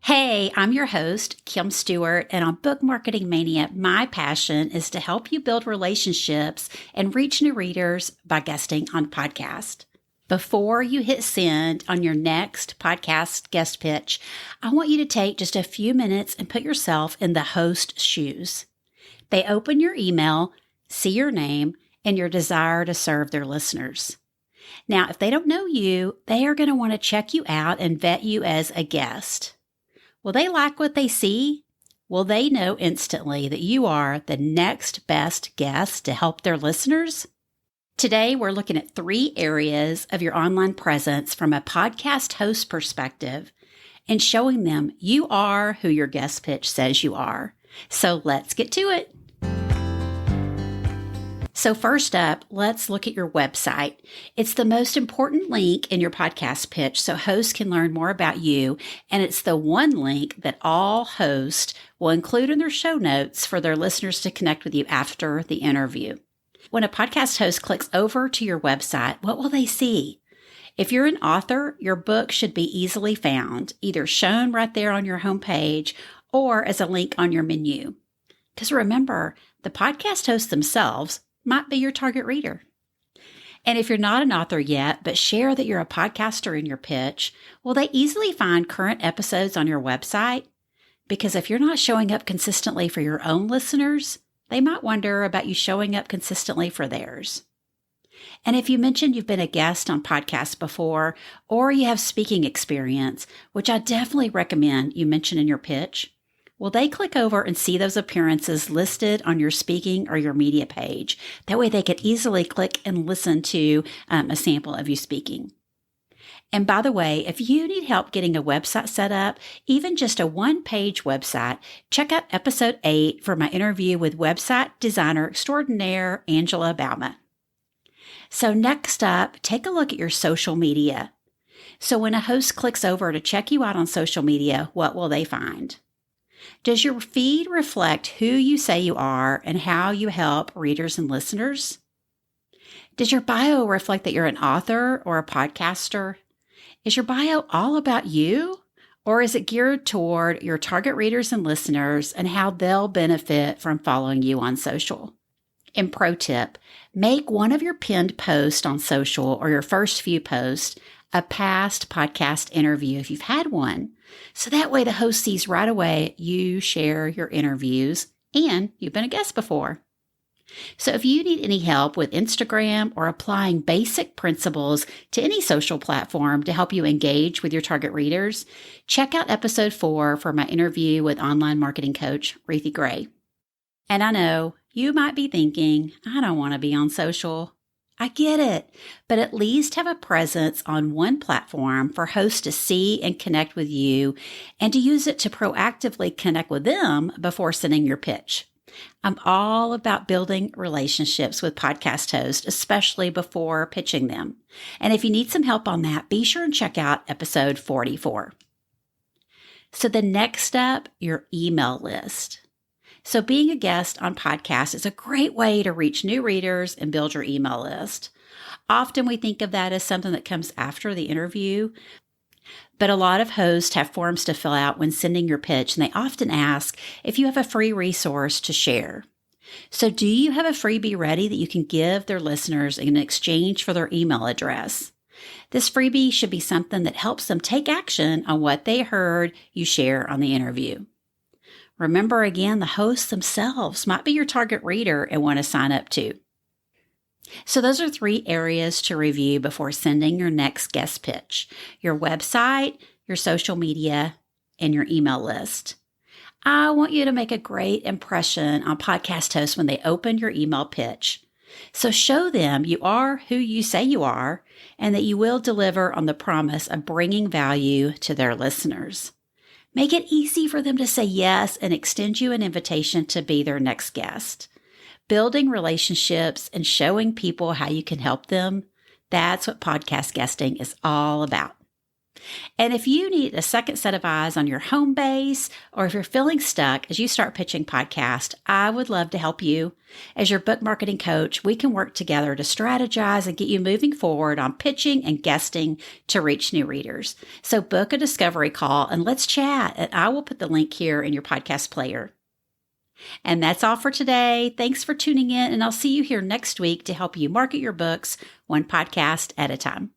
Hey, I'm your host, Kim Stewart, and on Book Marketing Mania, my passion is to help you build relationships and reach new readers by guesting on podcasts. Before you hit send on your next podcast guest pitch, I want you to take just a few minutes and put yourself in the host's shoes. They open your email, see your name, and your desire to serve their listeners. Now, if they don't know you, they are going to want to check you out and vet you as a guest. Will they like what they see? Will they know instantly that you are the next best guest to help their listeners? Today, we're looking at 3 areas of your online presence from a podcast host perspective and showing them you are who your guest pitch says you are. So let's get to it. So first up, let's look at your website. It's the most important link in your podcast pitch so hosts can learn more about you, and it's the one link that all hosts will include in their show notes for their listeners to connect with you after the interview. When a podcast host clicks over to your website, what will they see? If you're an author, your book should be easily found, either shown right there on your homepage or as a link on your menu. Because remember, the podcast hosts themselves might be your target reader. And if you're not an author yet, but share that you're a podcaster in your pitch, will they easily find current episodes on your website? Because if you're not showing up consistently for your own listeners, they might wonder about you showing up consistently for theirs. And if you mentioned you've been a guest on podcasts before, or you have speaking experience, which I definitely recommend you mention in your pitch, will they click over and see those appearances listed on your speaking or your media page? That way they could easily click and listen to a sample of you speaking. And by the way, if you need help getting a website set up, even just a one-page website, check out episode 8 for my interview with website designer extraordinaire Angela Bauma. So next up, take a look at your social media. So when a host clicks over to check you out on social media, what will they find? Does your feed reflect who you say you are and how you help readers and listeners? Does your bio reflect that you're an author or a podcaster? Is your bio all about you, or is it geared toward your target readers and listeners and how they'll benefit from following you on social? And pro tip, make one of your pinned posts on social or your first few posts a past podcast interview if you've had one. So that way the host sees right away you share your interviews and you've been a guest before. So if you need any help with Instagram or applying basic principles to any social platform to help you engage with your target readers, check out episode 4 for my interview with online marketing coach Ruthie Gray. And I know you might be thinking, I don't want to be on social. I get it, but at least have a presence on one platform for hosts to see and connect with you and to use it to proactively connect with them before sending your pitch. I'm all about building relationships with podcast hosts, especially before pitching them. And if you need some help on that, be sure and check out episode 44. So the next step, your email list. So being a guest on podcasts is a great way to reach new readers and build your email list. Often we think of that as something that comes after the interview, but a lot of hosts have forms to fill out when sending your pitch, and they often ask if you have a free resource to share. So do you have a freebie ready that you can give their listeners in exchange for their email address? This freebie should be something that helps them take action on what they heard you share on the interview. Remember, again, the hosts themselves might be your target reader and want to sign up too. So those are 3 areas to review before sending your next guest pitch: your website, your social media, and your email list. I want you to make a great impression on podcast hosts when they open your email pitch. So show them you are who you say you are and that you will deliver on the promise of bringing value to their listeners. Make it easy for them to say yes and extend you an invitation to be their next guest. Building relationships and showing people how you can help them, that's what podcast guesting is all about. And if you need a second set of eyes on your home base, or if you're feeling stuck as you start pitching podcasts, I would love to help you. As your book marketing coach, we can work together to strategize and get you moving forward on pitching and guesting to reach new readers. So book a discovery call and let's chat, and I will put the link here in your podcast player. And that's all for today. Thanks for tuning in, and I'll see you here next week to help you market your books one podcast at a time.